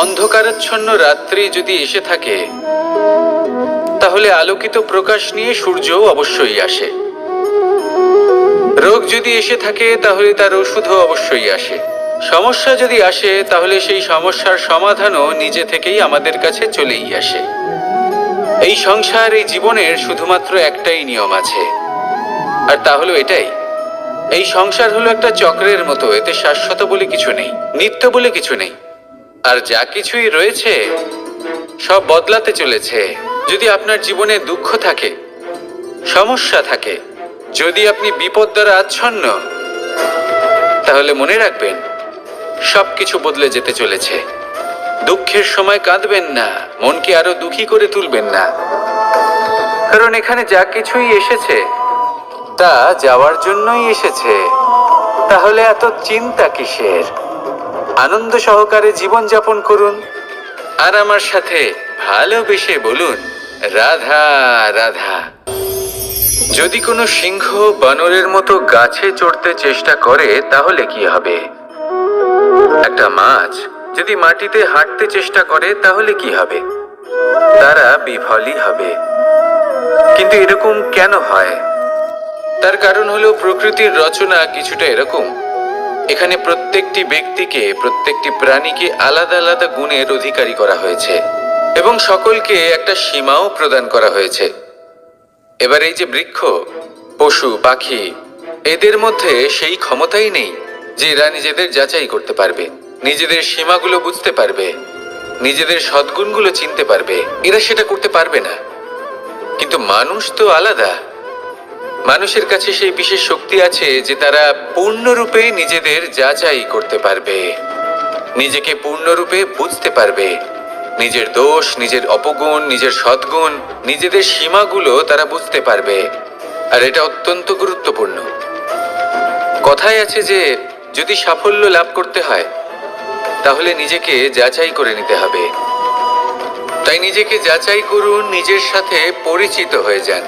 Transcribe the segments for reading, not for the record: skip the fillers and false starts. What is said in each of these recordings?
অন্ধকারাচ্ছন্ন রাত্রি যদি এসে থাকে, তাহলে আলোকিত প্রকাশ নিয়ে সূর্যও অবশ্যই আসে। রোগ যদি এসে থাকে, তাহলে তার ওষুধও অবশ্যই আসে। সমস্যা যদি আসে, তাহলে সেই সমস্যার সমাধানও নিজে থেকেই আমাদের কাছে চলেই আসে। এই সংসার, এই জীবনের শুধুমাত্র একটাই নিয়ম আছে, আর তা হলো এটাই: এই সংসার হলো একটা চক্রের মতো। এতে শাশ্বত বলে কিছু নেই, নিত্য বলে কিছু নেই। আর যা কিছুই রয়েছে সব বদলাতে চলেছে। যদি আপনার জীবনে দুঃখ থাকে, সমস্যা থাকে, যদি আপনি বিপদ দ্বারা আচ্ছন্ন, তাহলে মনে রাখবেন সবকিছু বদলে যেতে চলেছে। দুঃখের সময় কাঁদবেন না, মনকে আরো দুঃখী করে তুলবেন না, কারণ এখানে যা কিছুই এসেছে তা যাওয়ার জন্যই এসেছে। তাহলে এত চিন্তা কিসের? আনন্দ সহকারে জীবন যাপন করুন, আর আমার সাথে ভালোবেসে বলুন, রাধা রাধা। যদি কোনো সিংহ বানরের মতো গাছে চড়তে চেষ্টা করে, তাহলে কি হবে? একটা মাছ যদি মাটিতে হাঁটতে চেষ্টা করে, তাহলে কি হবে? তারা বিফলই হবে। কিন্তু এরকম কেন হয়? তার কারণ হলো প্রকৃতির রচনা কিছুটা এরকম। এখানে প্রত্যেকটি ব্যক্তিকে, প্রত্যেকটি প্রাণীকে আলাদা আলাদা গুণের অধিকারী করা হয়েছে, এবং সকলকে একটা সীমাও প্রদান করা হয়েছে। এবার এই যে বৃক্ষ, পশু, পাখি, এদের মধ্যে সেই ক্ষমতাই নেই যে এরা নিজেদের যাচাই করতে পারবে, নিজেদের সীমাগুলো বুঝতে পারবে, নিজেদের সদ্গুণগুলো চিনতে পারবে। এরা সেটা করতে পারবে না। কিন্তু মানুষ তো আলাদা। মানুষের কাছে সেই বিশেষ শক্তি আছে যে তারা পূর্ণরূপে নিজেদের যাচাই করতে পারবে, নিজেকে পূর্ণরূপে বুঝতে পারবে, নিজের দোষ, নিজের অপগুণ, নিজের সদ্গুণ, নিজেদের সীমাগুলো তারা বুঝতে পারবে। আর এটা অত্যন্ত গুরুত্বপূর্ণ। কথায় আছে যে যদি সাফল্য লাভ করতে হয়, তাহলে নিজেকে যাচাই করে নিতে হবে। তাই নিজেকে যাচাই করুন, নিজের সাথে পরিচিত হয়ে যান,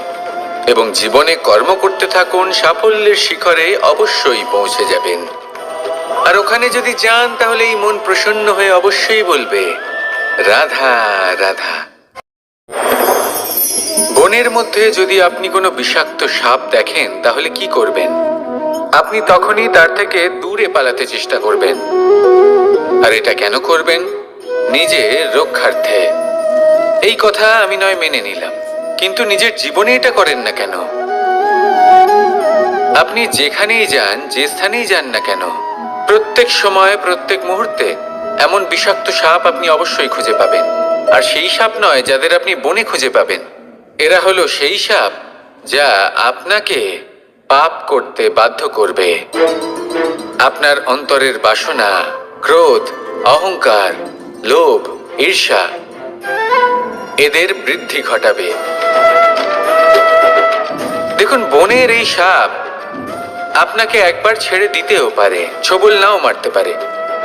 এবং জীবনে কর্ম করতে থাকুন। সাফল্যের শিখরে অবশ্যই পৌঁছে যাবেন। আর ওখানে যদি যান, তাহলে এই মন প্রসন্ন হয়ে অবশ্যই বলবে, রাধা রাধা। বনের মধ্যে যদি আপনি কোনো বিষাক্ত সাপ দেখেন, তাহলে কি করবেন? আপনি তখনই তার থেকে দূরে পালাতে চেষ্টা করবেন। আর এটা কেন করবেন? নিজের রক্ষার্থে। এই কথা আমি নয় মেনে নিলাম, কিন্তু নিজের জীবনে এটা করেন না কেন? আপনি যেখানেই যান, যে স্থানেই যান না কেন, প্রত্যেক সময়, প্রত্যেক মুহূর্তে এমন বিষাক্ত সাপ আপনি অবশ্যই খুঁজে পাবেন। আর সেই সাপ নয় যাদের আপনি বনে খুঁজে পাবেন। এরা হলো সেই সাপ যা আপনাকে পাপ করতে বাধ্য করবে। আপনার অন্তরের বাসনা, ক্রোধ, অহংকার, লোভ, ঈর্ষা, এদের বৃদ্ধি ঘটাবে। দেখুন, বনের এই সাপ আপনাকে একবার ছেড়ে দিতেও পারে, ছোবল নাও মারতে পারে,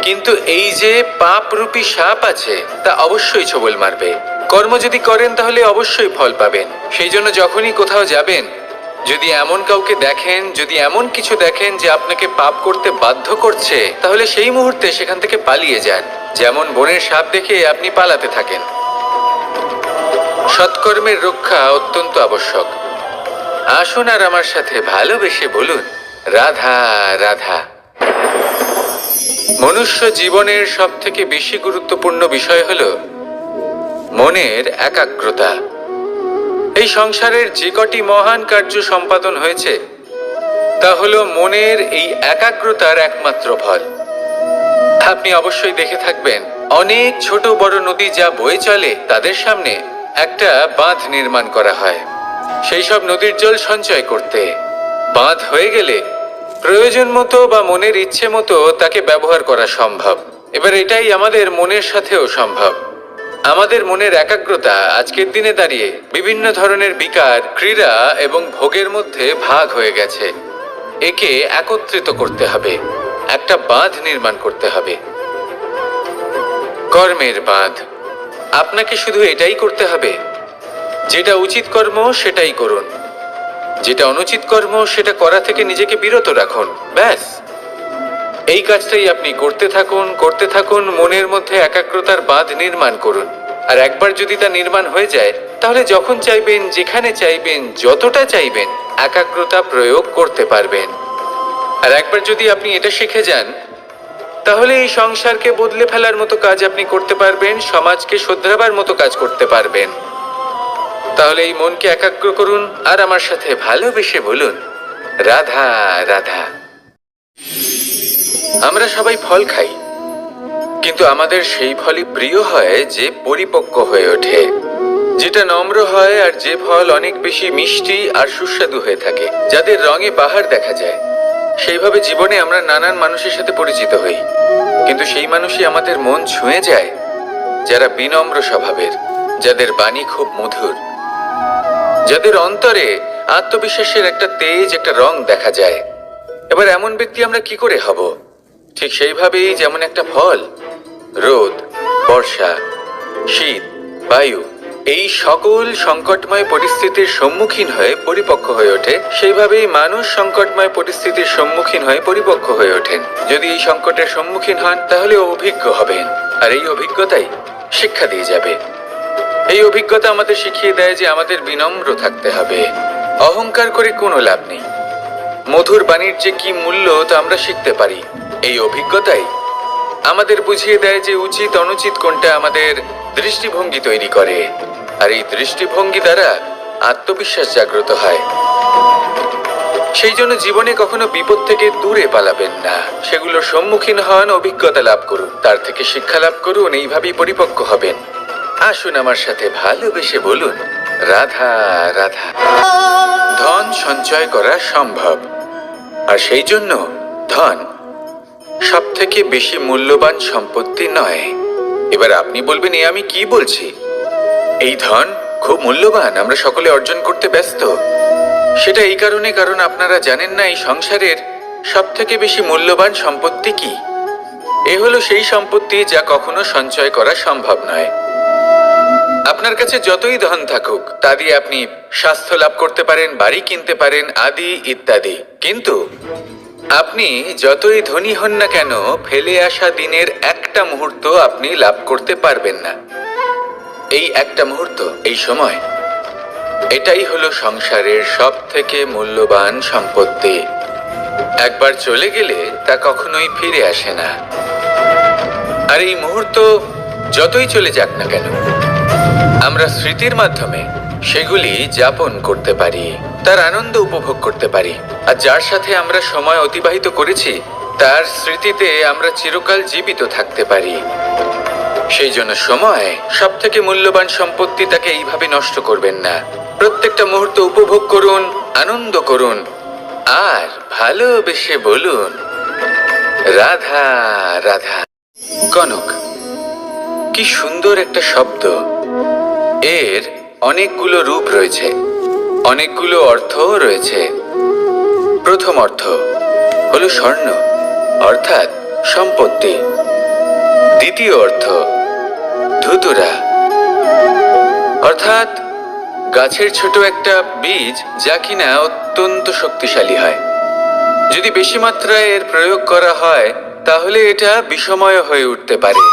কিন্তু এই যে পাপরূপী সাপ আছে, তা অবশ্যই ছোবল মারবে। কর্ম যদি করেন, তাহলে অবশ্যই ফল পাবেন। সেই জন্য যখনই কোথাও যাবেন, যদি এমন কাউকে দেখেন, যদি এমন কিছু দেখেন যে আপনাকে পাপ করতে বাধ্য করছে, তাহলে সেই মুহূর্তে সেখান থেকে পালিয়ে যান। যেমন বনের সাপ দেখে আপনি পালাতে থাকেন। সৎকর্মের রক্ষা অত্যন্ত আবশ্যক। আসুন আর আমার সাথে ভালোবেসে বলুন, রাধা রাধা। মনুষ্য জীবনের সবথেকে বেশি গুরুত্বপূর্ণ বিষয় হলো মনের একাগ্রতা। এই সংসারের যে কটি মহান কার্য সম্পাদন হয়েছে, তা হলো মনের এই একাগ্রতার একমাত্র ফল। আপনি অবশ্যই দেখে থাকবেন, অনেক ছোট বড় নদী যা বয়ে চলে, তাদের সামনে একটা বাঁধ নির্মাণ করা হয় সেই সব নদীর জল সঞ্চয় করতে। বাঁধ হয়ে গেলে প্রয়োজন মতো বা মনের ইচ্ছে মতো তাকে ব্যবহার করা সম্ভব। এবার এটাই আমাদের মনের সাথেও সম্ভব। আমাদের মনের একাগ্রতা আজকের দিনে দাঁড়িয়ে বিভিন্ন ধরনের বিকার, ক্রীড়া এবং ভোগের মধ্যে ভাগ হয়ে গেছে। একে একত্রিত করতে হবে, একটা বাঁধ নির্মাণ করতে হবে, কর্মের বাঁধ। আপনাকে শুধু এটাই করতে হবে, যেটা উচিত কর্ম সেটাই করুন, যেটা অনুচিত কর্ম সেটা করা থেকে নিজেকে বিরত রাখুন। ব্যাস, এই কাজটাই আপনি করতে থাকুন, মনের মধ্যে একাগ্রতার বাঁধ নির্মাণ করুন। আর একবার যদি তা নির্মাণ হয়ে যায়, তাহলে যখন চাইবেন, যেখানে চাইবেন, যতটা চাইবেন, একাগ্রতা প্রয়োগ করতে পারবেন। আর একবার যদি আপনি এটা শিখে যান, তাহলে এই সংসারকে বদলে ফেলার মতো কাজ আপনি করতে পারবেন, সমাজকে শোধরাবার মতো কাজ করতে পারবেন। তাহলে এই মনকে একাগ্র করুন আর আমার সাথে ভালোবেসে বলুন, রাধা রাধা। আমরা সবাই ফল খাই, কিন্তু আমাদের সেই ফলই প্রিয় হয় যে পরিপক্ক হয়ে ওঠে, যেটা নম্র হয়, আর যে ফল অনেক বেশি মিষ্টি আর সুস্বাদু হয়ে থাকে, যাদের রঙে বাহার দেখা যায়। সেইভাবে জীবনে আমরা নানান মানুষের সাথে পরিচিত হই, কিন্তু সেই মানুষই আমাদের মন ছুঁয়ে যায় যারা বিনম্র স্বভাবের, যাদের বাণী খুব মধুর, যাদের অন্তরে আত্মবিশ্বাসের একটা তেজ, একটা রং দেখা যায়। এবার এমন ব্যক্তি আমরা কি করে হব? ঠিক সেইভাবেই যেমন একটা ফল রোদ, বর্ষা, শীত, বায়ু এই সকল সংকটময় পরিস্থিতির সম্মুখীন হয়ে পরিপক্ক হয়ে ওঠে, সেইভাবেই মানুষ সংকটময় পরিস্থিতির সম্মুখীন হয়ে পরিপক্ক হয়ে ওঠেন। যদি এই সংকটের সম্মুখীন হন, তাহলে অভিজ্ঞ হবেন, আর এই অভিজ্ঞতাই শিক্ষা দিয়ে যাবে। এই অভিজ্ঞতা আমাদের শিখিয়ে দেয় যে আমাদের বিনম্র থাকতে হবে। অহংকার করে কোনো লাভ নেই। মধুর বাণীর যে কি মূল্য তা আমরা শিখতে পারি। এই অভিজ্ঞতাই আমাদের বুঝিয়ে দেয় যে উচিত অনুচিত কোনটা, আমাদের দৃষ্টিভঙ্গি তৈরি করে, আর এই দৃষ্টিভঙ্গি দ্বারা আত্মবিশ্বাস জাগ্রত হয়। সেই জন্য জীবনে কখনো বিপদ থেকে দূরে পালাবেন না, সেগুলোর সম্মুখীন হন, অভিজ্ঞতা লাভ করুন, তার থেকে শিক্ষা লাভ করুন, এইভাবেই পরিপক্ক হবেন। আসুন আমার সাথে ভালোবেসে বলুন, রাধা রাধা। ধন সঞ্চয় করা সম্ভব, আর সেই জন্য ধন সব থেকে বেশি মূল্যবান সম্পত্তি নয়। এবার আপনি বলবেন, এ আমি কি বলছি? এই ধন খুব মূল্যবান, আমরা সকলে অর্জন করতে ব্যস্ত। সেটা এই কারণে, কারণ আপনারা জানেন না এই সংসারের সব থেকে বেশি মূল্যবান সম্পত্তি কি। এ হলো সেই সম্পত্তি যা কখনো সঞ্চয় করা সম্ভব নয়। আপনার কাছে যতই ধন থাকুক, তা দিয়ে আপনি স্বাস্থ্য লাভ করতে পারেন, বাড়ি কিনতে পারেন, আদি ইত্যাদি, কিন্তু আপনি যতই ধনী হন না কেন, ফেলে আসা দিনের একটা মুহূর্ত আপনি লাভ করতে পারবেন না। এই একটা মুহূর্ত, এই সময়, এটাই হলো সংসারের সব থেকে মূল্যবান সম্পত্তি। একবার চলে গেলে তা কখনোই ফিরে আসে না। আর এই মুহূর্ত যতই চলে যাক না কেন, আমরা স্মৃতির মাধ্যমে সেগুলি যাপন করতে পারি, তার আনন্দ উপভোগ করতে পারি। আর যার সাথে আমরা সময় অতিবাহিত করেছি, তার স্মৃতিতে আমরা চিরকাল জীবিত থাকতে পারি। সেই জন্য সময় সব থেকে মূল্যবান সম্পত্তি, তাকে এইভাবে নষ্ট করবেন না। প্রত্যেকটা মুহূর্ত উপভোগ করুন, আনন্দ করুন, আর ভালোবেসে বলুন, রাধা রাধা। কনক, কি সুন্দর একটা শব্দ। এর অনেকগুলো রূপ রয়েছে, অনেকগুলো অর্থও রয়েছে। প্রথম অর্থ হলো স্বর্ণ, অর্থাৎ সম্পত্তি। দ্বিতীয় অর্থ ধুতুরা, অর্থাৎ গাছের ছোট একটা বীজ, যা কিনা অত্যন্ত শক্তিশালী হয়। যদি বেশি মাত্রায় এর প্রয়োগ করা হয়, তাহলে এটা বিষময় হয়ে উঠতে পারে।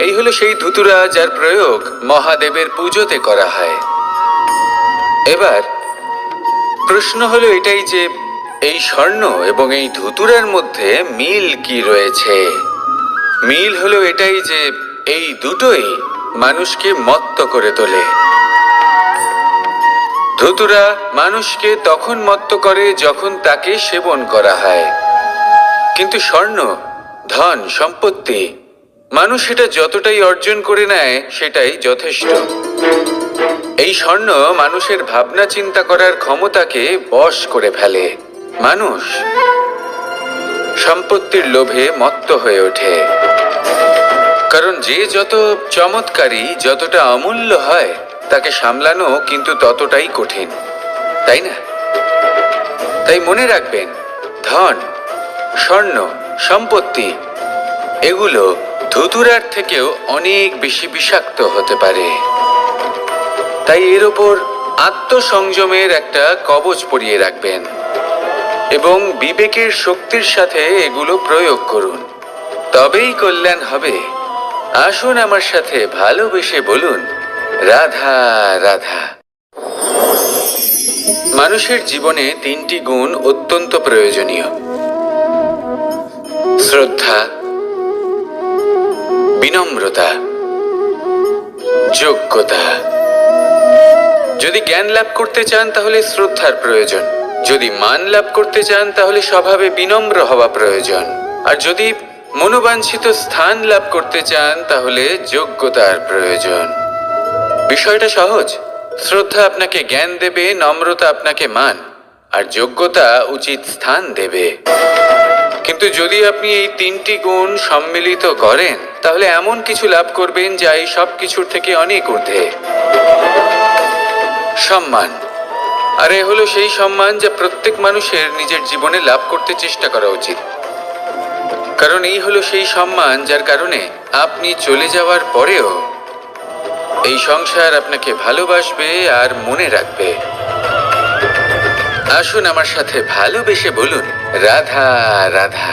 এই হলো সেই ধুতুরা যার প্রয়োগ মহাদেবের পুজোতে করা হয়। এবার প্রশ্ন হলো এটাই যে এই স্বর্ণ এবং এই ধুতুরার মধ্যে মিল কি রয়েছে। মিল হলো এটাই যে এই দুটোই মানুষকে মত্ত করে তোলে। ধুতুরা মানুষকে তখন মত্ত করে যখন তাকে সেবন করা হয়, কিন্তু স্বর্ণ, ধন, সম্পত্তি, মানুষ এটা যতটাই অর্জন করে নেয় সেটাই যথেষ্ট। এই স্বর্ণ মানুষের ভাবনা চিন্তা করার ক্ষমতাকে বশ করে ফেলে। মানুষ সম্পত্তির লোভে মত্ত হয়ে ওঠে, কারণ যে যত চমৎকারী, যতটা অমূল্য হয়, তাকে সামলানো কিন্তু ততটাই কঠিন, তাই না? তাই মনে রাখবেন, ধন, স্বর্ণ, সম্পত্তি এগুলো ধুতুরার থেকেও অনেক বেশি বিষাক্ত হতে পারে। তাই এর ওপর আত্মসংযমের একটা কবচ পরিয়ে রাখবেন। এবং বিবেকের শক্তির সাথে এগুলো প্রয়োগ করুন, তবেই কল্যাণ হবে। আসুন আমার সাথে ভালোবেসে বলুন, রাধা রাধা। মানুষের জীবনে 3টি গুণ অত্যন্ত প্রয়োজনীয়: শ্রদ্ধা, বিনম্রতা, যোগ্যতা। যদি জ্ঞান লাভ করতে চান তাহলে শ্রদ্ধার প্রয়োজন, যদি মান লাভ করতে চান তাহলে স্বভাবে বিনম্র হওয়া প্রয়োজন, আর যদি মনোবাঞ্ছিত স্থান লাভ করতে চান তাহলে যোগ্যতার প্রয়োজন। বিষয়টা সহজ। শ্রদ্ধা আপনাকে জ্ঞান দেবে, নম্রতা আপনাকে মান, আর যোগ্যতা উচিত স্থান দেবে। কিন্তু যদি আপনি এই 3টি গুণ সম্মিলিত করেন তাহলে এমন কিছু লাভ করবেন যা এই সব কিছুর থেকে অনেক ঊর্ধ্বে। সম্মান। আর এ হলো সেই সম্মান যা প্রত্যেক মানুষের নিজের জীবনে লাভ করতে চেষ্টা করা উচিত, কারণ এই হলো সেই সম্মান যার কারণে আপনি চলে যাওয়ার পরেও এই সংসার আপনাকে ভালোবাসবে আর মনে রাখবে। আসুন আমার সাথে ভালোবেসে বলুন, রাধা রাধা।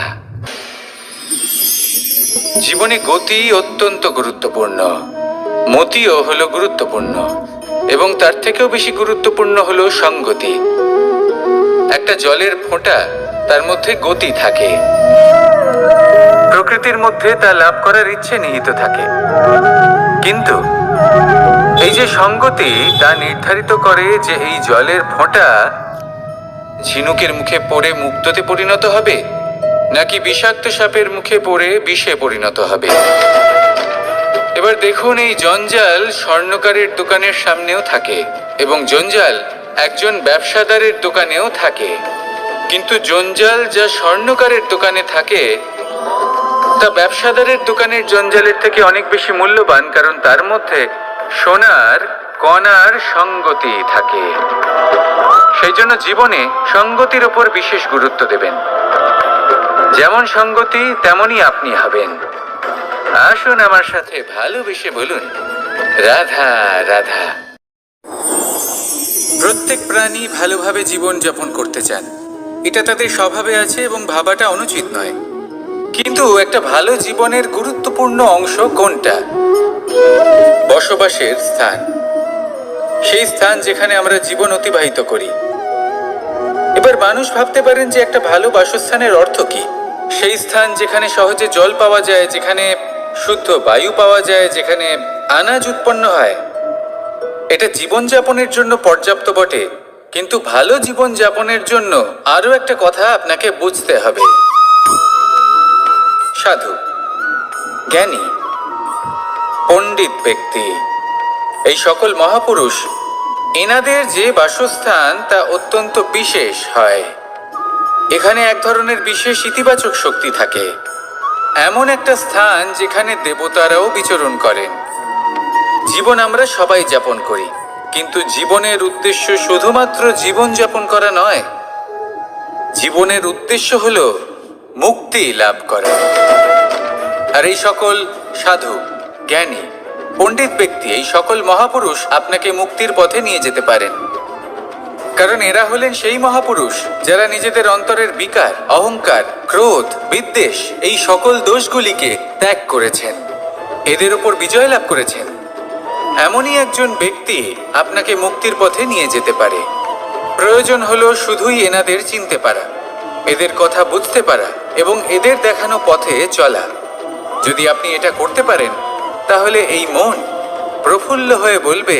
জীবনে গতি অত্যন্ত গুরুত্বপূর্ণ, মতিও হলো গুরুত্বপূর্ণ, এবং তার থেকেও বেশি গুরুত্বপূর্ণ হলো সঙ্গতি। একটা জলের ফোঁটা, তার মধ্যে গতি থাকে, প্রকৃতির মধ্যে তা লাভ করার ইচ্ছে নিহিত থাকে, কিন্তু এই যে সঙ্গতি তা নির্ধারিত করে যে এই জলের ফোঁটা ঝিনুকের মুখে পড়ে মুক্তোতে পরিণত হবে নাকি বিষাক্ত সাপের মুখে পড়ে বিষে পরিণত হবে। এবার দেখুন, এই জঞ্জাল স্বর্ণকারের দোকানের সামনেও থাকে এবং জঞ্জাল একজন ব্যবসাদারের দোকানেও থাকে, কিন্তু জঞ্জাল যা স্বর্ণকারের দোকানে থাকে তা ব্যবসাদারের দোকানের জঞ্জালের থেকে অনেক বেশি মূল্যবান, কারণ তার মধ্যে সোনার কণার সঙ্গতি থাকে। সেই জন্য জীবনে সঙ্গতির উপর বিশেষ গুরুত্ব দেবেন। যেমন সঙ্গতি তেমনই আপনি হবেন। আসুন আমার সাথে ভালোবেসে বলুন, রাধা রাধা। প্রত্যেক প্রাণী ভালোভাবে জীবন যাপন করতে চান, এটা তাদের স্বভাবে আছে এবং ভাবাটা অনুচিত নয়। কিন্তু একটা ভালো জীবনের গুরুত্বপূর্ণ অংশ কোনটা? বসবাসের স্থান, সেই স্থান যেখানে আমরা জীবন অতিবাহিত করি। এবার মানুষ ভাবতে পারেন যে একটা ভালো বাসস্থানের অর্থ কি? সেই স্থান যেখানে সহজে জল পাওয়া যায়, যেখানে শুদ্ধ বায়ু পাওয়া যায়, যেখানে আনাজ উৎপন্ন হয়। এটা জীবনযাপনের জন্য পর্যাপ্ত বটে, কিন্তু ভালো জীবনযাপনের জন্য আরো একটা কথা আপনাকে বুঝতে হবে। সাধু, জ্ঞানী, পণ্ডিত ব্যক্তি, এই সকল মহাপুরুষ, এনাদের যে বাসস্থান তা অত্যন্ত বিশেষ হয়। এখানে এক ধরনের বিশেষ ইতিবাচক শক্তি থাকে, এমন একটা স্থান যেখানে দেবতারাও বিচরণ করেন। জীবন আমরা সবাই যাপন করি, কিন্তু জীবনের উদ্দেশ্য শুধুমাত্র জীবন যাপন করা নয়। জীবনের উদ্দেশ্য হলো মুক্তি লাভ করা। আর এই সকল সাধু, জ্ঞানী, পণ্ডিত ব্যক্তি, এই সকল মহাপুরুষ আপনাকে মুক্তির পথে নিয়ে যেতে পারেন, কারণ এরা হলেন সেই মহাপুরুষ যারা নিজেদের অন্তরের বিকার, অহংকার, ক্রোধ, বিদ্বেষ এই সকল দোষগুলিকে ত্যাগ করেছেন, এদের উপর বিজয় লাভ করেছেন। এমনই একজন ব্যক্তি আপনাকে মুক্তির পথে নিয়ে যেতে পারে। প্রয়োজন হলো শুধুই এনাদের চিনতে পারা, এদের কথা বুঝতে পারা এবং এদের দেখানো পথে চলা। যদি আপনি এটা করতে পারেন তাহলে এই মন প্রফুল্ল হয়ে বলবে,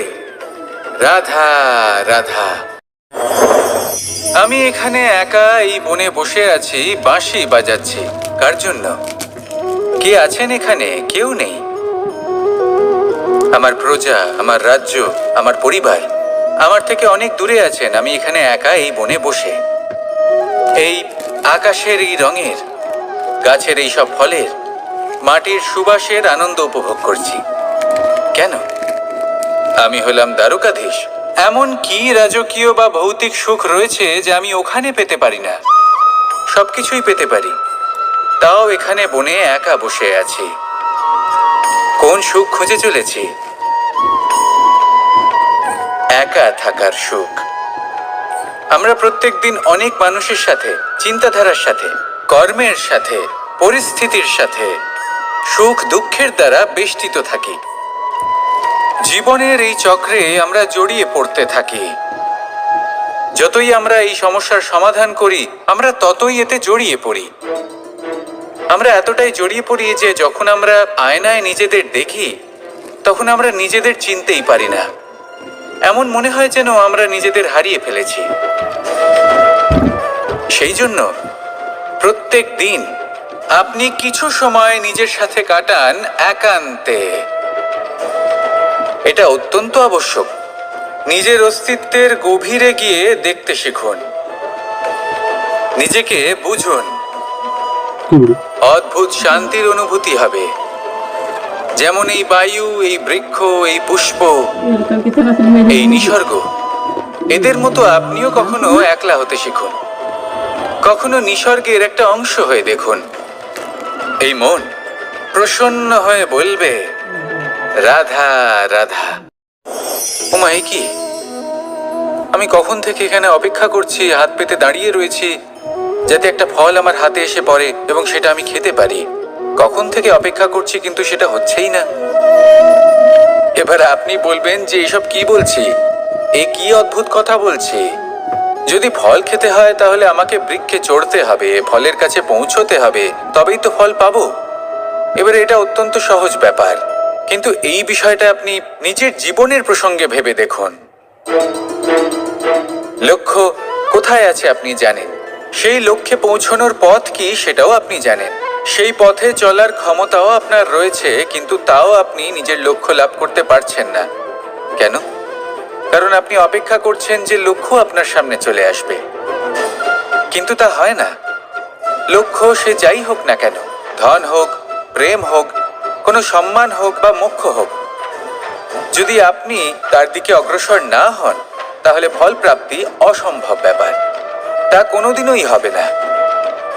রাধা রাধা। আমি এখানে একা এই বনে বসে আছি, বাঁশি বাজাচ্ছি। কার জন্য? কে আছেন এখানে? কেউ নেই। আমার প্রজা, আমার রাজ্য, আমার পরিবার আমার থেকে অনেক দূরে আছেন। আমি এখানে একা এই বনে বসে এই আকাশের এই রঙের, গাছের এই সব ফলের, মাটির সুবাসের আনন্দ উপভোগ করছি। কেন? আমি হলাম দ্বারকাধীশ। এমন কি রাজকীয় বা ভৌতিক সুখ রয়েছে যা আমি ওখানে পেতে পারি না? সবকিছুই পেতে পারি, তাও এখানে বনে একা বসে আছি। কোন সুখ খুঁজে চলেছি? একা থাকার সুখ। আমরা প্রত্যেকদিন অনেক মানুষের সাথে, চিন্তাধারার সাথে, কর্মের সাথে, পরিস্থিতির সাথে, সুখ দুঃখের দ্বারা বেষ্টিত থাকি। জীবনের এই চক্রে আমরা জড়িয়ে পড়তে থাকি। যতই আমরা এই সমস্যার সমাধান করি, আমরা ততই এতে জড়িয়ে পড়ি। আমরা এতটাই জড়িয়ে পড়ি যে যখন আমরা আয়নায় নিজেদের দেখি, তখন আমরা নিজেদের চিনতেই পারি না। এমন মনে হয় যেন আমরা নিজেদের হারিয়ে ফেলেছি। সেই জন্য প্রত্যেক দিন আপনি কিছু সময় নিজের সাথে কাটান একান্তে। এটা অত্যন্ত আবশ্যক। নিজের অস্তিত্বের গভীরে গিয়ে দেখতে শিখুন, নিজেকে বুঝুন। অদ্ভুত শান্তির অনুভূতি হবে। যেমন এই বায়ু, এই বৃক্ষ, এই পুষ্প, এই নিসর্গ, এদের মতো আপনিও কখনো একলা হতে শিখুন। কখনো নিসর্গের একটা অংশ হয়ে দেখুন। এই মন প্রসন্ন হয়ে বলবে, রাধা রাধা। ওমা, এ কি? আমি কখন থেকে এখানে অপেক্ষা করছি, হাত পেতে দাঁড়িয়ে রয়েছি যাতে একটা ফল আমার হাতে এসে পড়ে এবং সেটা আমি খেতে পারি। কখন থেকে অপেক্ষা করছি, কিন্তু সেটা হচ্ছেই না। এবার আপনি বলবেন যে এসব কি বলছি, এ কি অদ্ভুত কথা বলছি। যদি ফল খেতে হয় তাহলে আমাকে বৃক্ষে চড়তে হবে, ফলের কাছে পৌঁছতে হবে, তবেই তো ফল পাবো। এবার এটা অত্যন্ত সহজ ব্যাপার, কিন্তু এই বিষয়টা আপনি নিজের জীবনের প্রসঙ্গে ভেবে দেখুন। লক্ষ্য কোথায় আছে আপনি জানেন, সেই লক্ষ্যে পৌঁছানোর পথ কি সেটাও আপনি জানেন, সেই পথে চলার ক্ষমতাও আপনার রয়েছে, কিন্তু তাও আপনি নিজের লক্ষ্য লাভ করতে পারছেন না। কেন? কারণ আপনি অপেক্ষা করছেন যে লক্ষ্য আপনার সামনে চলে আসবে, কিন্তু তা হয় না। লক্ষ্য সে যাই হোক না কেন, ধন হোক, প্রেম হোক, কোনো সম্মান হোক বা মোক্ষ হোক, যদি আপনি তার দিকে অগ্রসর না হন তাহলে ফল প্রাপ্তি অসম্ভব ব্যাপার। তা কোনোদিনই হবে না।